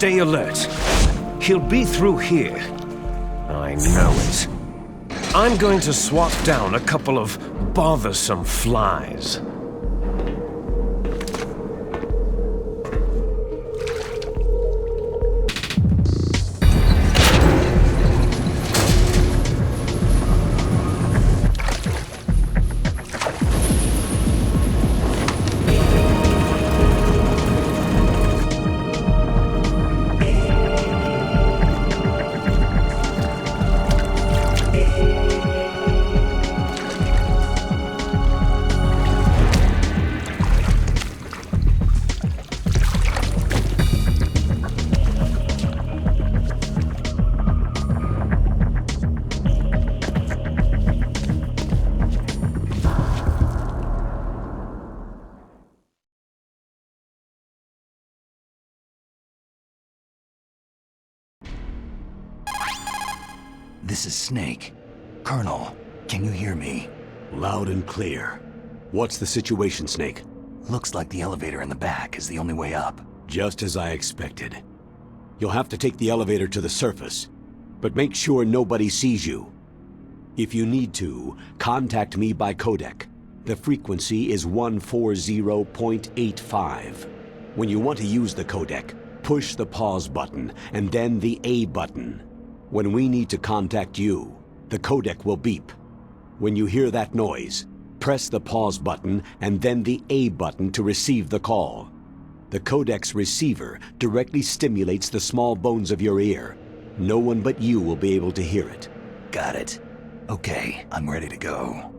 Stay alert. He'll be through here. I know it. I'm going to swat down a couple of bothersome flies. This is Snake. Colonel, can you hear me? Loud and clear. What's the situation, Snake? Looks like the elevator in the back is the only way up. Just as I expected. You'll have to take the elevator to the surface, but make sure nobody sees you. If you need to, contact me by codec. The frequency is 140.85. When you want to use the codec, push the pause button and then the A button. When we need to contact you, the codec will beep. When you hear that noise, press the pause button and then the A button to receive the call. The codec's receiver directly stimulates the small bones of your ear. No one but you will be able to hear it. Got it. Okay, I'm ready to go.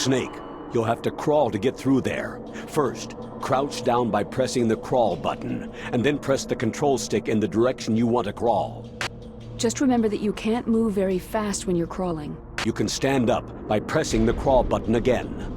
Snake, you'll have to crawl to get through there. First, crouch down by pressing the crawl button, and then press the control stick in the direction you want to crawl. Just remember that you can't move very fast when you're crawling. You can stand up by pressing the crawl button again.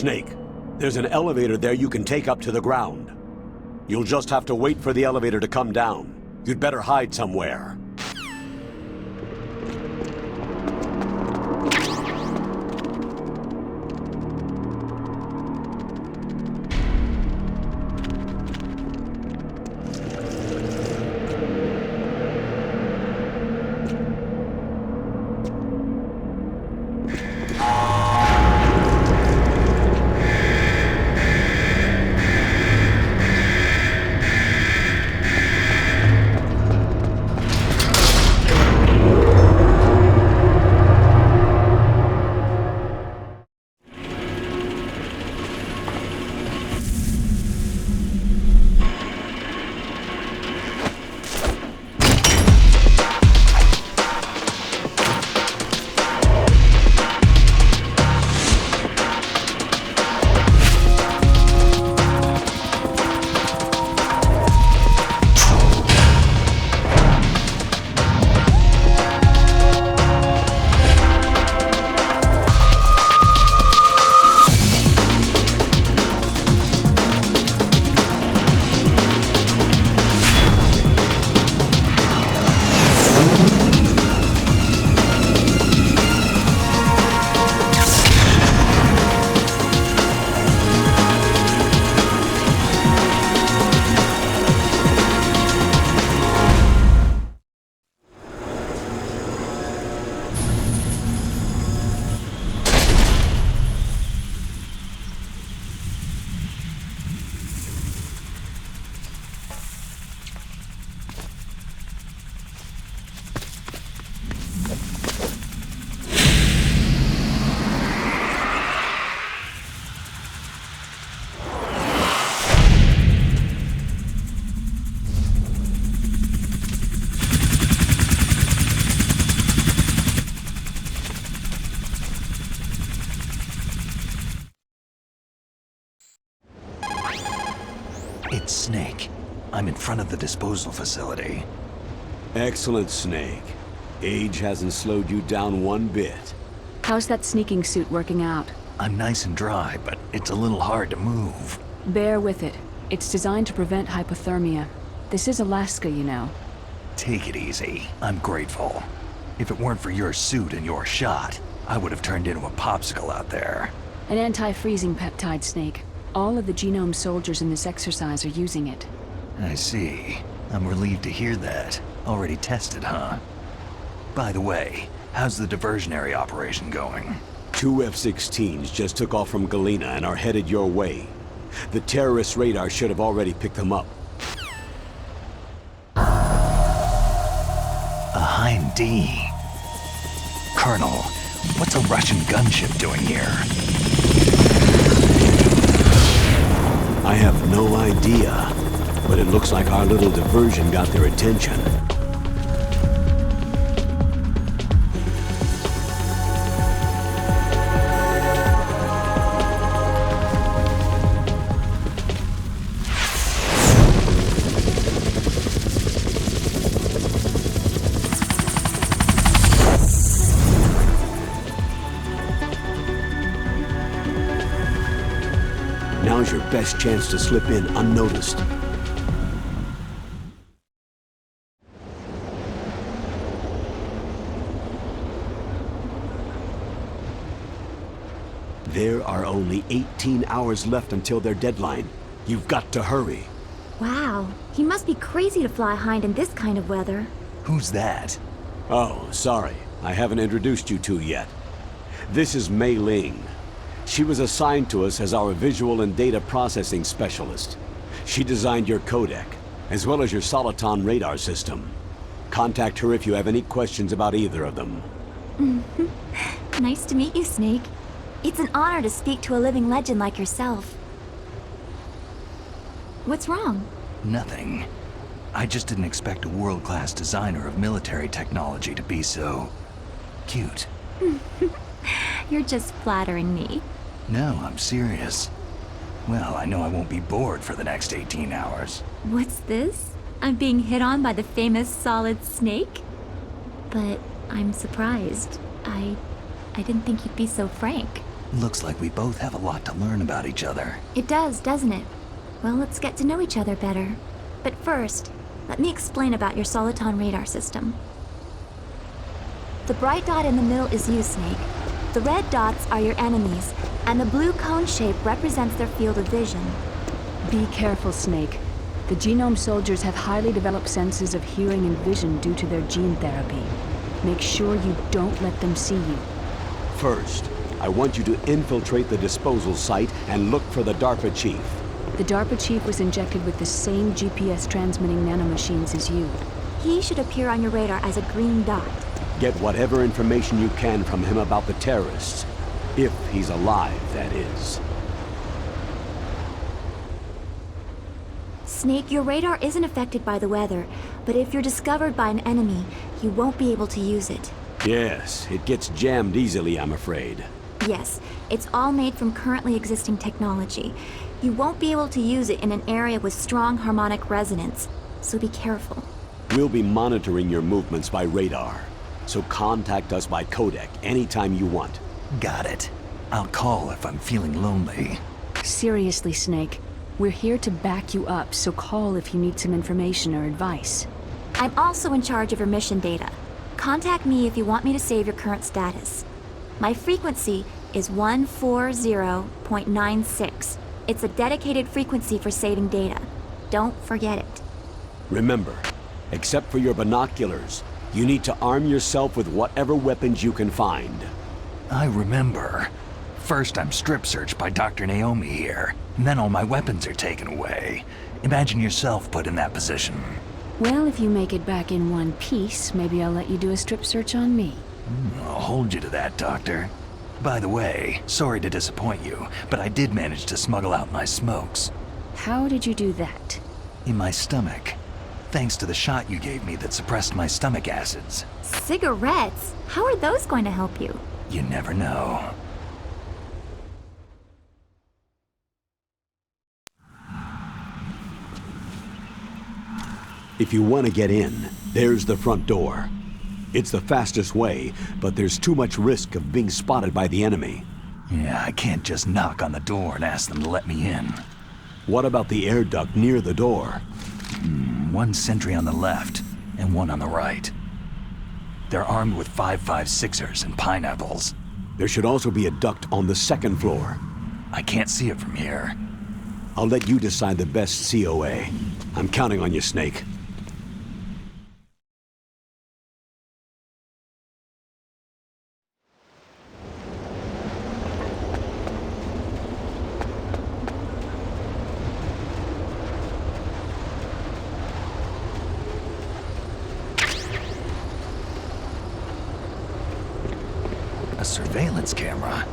Snake, there's an elevator there you can take up to the ground. You'll just have to wait for the elevator to come down. You'd better hide somewhere. It's Snake. I'm in front of the disposal facility. Excellent, Snake. Age hasn't slowed you down one bit. How's that sneaking suit working out? I'm nice and dry, but it's a little hard to move. Bear with it. It's designed to prevent hypothermia. This is Alaska, you know. Take it easy. I'm grateful. If it weren't for your suit and your shot, I would have turned into a popsicle out there. An anti-freezing peptide, Snake. All of the genome soldiers in this exercise are using it. I see. I'm relieved to hear that. Already tested, huh? By the way, how's the diversionary operation going? 2 F-16s just took off from Galena and are headed your way. The terrorist radar should have already picked them up. A Hind D. Colonel, what's a Russian gunship doing here? I have no idea, but it looks like our little diversion got their attention. Now's your best chance to slip in unnoticed. There are only 18 hours left until their deadline. You've got to hurry. Wow, he must be crazy to fly Hind in this kind of weather. Who's that? Oh, sorry. I haven't introduced you two yet. This is Mei Ling. She was assigned to us as our visual and data processing specialist. She designed your codec, as well as your Soliton radar system. Contact her if you have any questions about either of them. Nice to meet you, Snake. It's an honor to speak to a living legend like yourself. What's wrong? Nothing. I just didn't expect a world-class designer of military technology to be so... cute. You're just flattering me. No, I'm serious. Well, I know I won't be bored for the next 18 hours. What's this? I'm being hit on by the famous Solid Snake? But I'm surprised. I didn't think you'd be so frank. Looks like we both have a lot to learn about each other. It does, doesn't it? Well, let's get to know each other better. But first, let me explain about your Soliton radar system. The bright dot in the middle is you, Snake. The red dots are your enemies, and the blue cone shape represents their field of vision. Be careful, Snake. The genome soldiers have highly developed senses of hearing and vision due to their gene therapy. Make sure you don't let them see you. First, I want you to infiltrate the disposal site and look for the DARPA chief. The DARPA chief was injected with the same GPS transmitting nanomachines as you. He should appear on your radar as a green dot. Get whatever information you can from him about the terrorists. If he's alive, that is. Snake, your radar isn't affected by the weather, but if you're discovered by an enemy, you won't be able to use it. Yes, it gets jammed easily, I'm afraid. Yes, it's all made from currently existing technology. You won't be able to use it in an area with strong harmonic resonance, so be careful. We'll be monitoring your movements by radar, so contact us by codec anytime you want. Got it. I'll call if I'm feeling lonely. Seriously, Snake. We're here to back you up, so call if you need some information or advice. I'm also in charge of your mission data. Contact me if you want me to save your current status. My frequency is 140.96. It's a dedicated frequency for saving data. Don't forget it. Remember, except for your binoculars, you need to arm yourself with whatever weapons you can find. I remember. First I'm strip searched by Dr. Naomi here, and then all my weapons are taken away. Imagine yourself put in that position. Well, if you make it back in one piece, maybe I'll let you do a strip search on me. I'll hold you to that, Doctor. By the way, sorry to disappoint you, but I did manage to smuggle out my smokes. How did you do that? In my stomach. Thanks to the shot you gave me that suppressed my stomach acids. Cigarettes? How are those going to help you? You never know. If you want to get in, there's the front door. It's the fastest way, but there's too much risk of being spotted by the enemy. Yeah, I can't just knock on the door and ask them to let me in. What about the air duct near the door? One sentry on the left, and one on the right. They're armed with 5.56ers and pineapples. There should also be a duct on the second floor. I can't see it from here. I'll let you decide the best COA. I'm counting on you, Snake. A surveillance camera.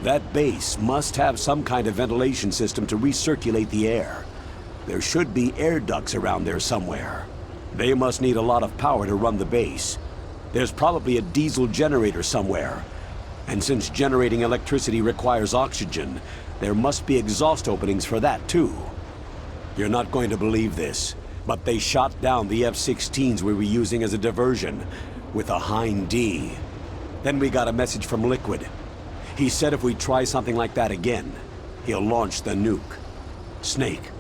That base must have some kind of ventilation system to recirculate the air. There should be air ducts around there somewhere. They must need a lot of power to run the base. There's probably a diesel generator somewhere. And since generating electricity requires oxygen, there must be exhaust openings for that too. You're not going to believe this, but they shot down the F-16s we were using as a diversion with a Hind D. Then we got a message from Liquid. He said if we try something like that again, he'll launch the nuke. Snake,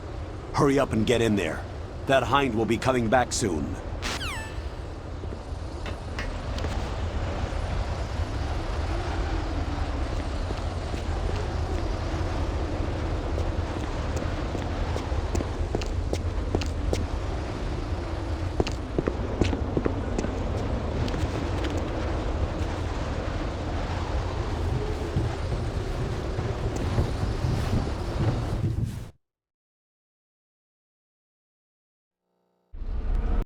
hurry up and get in there. That Hind will be coming back soon.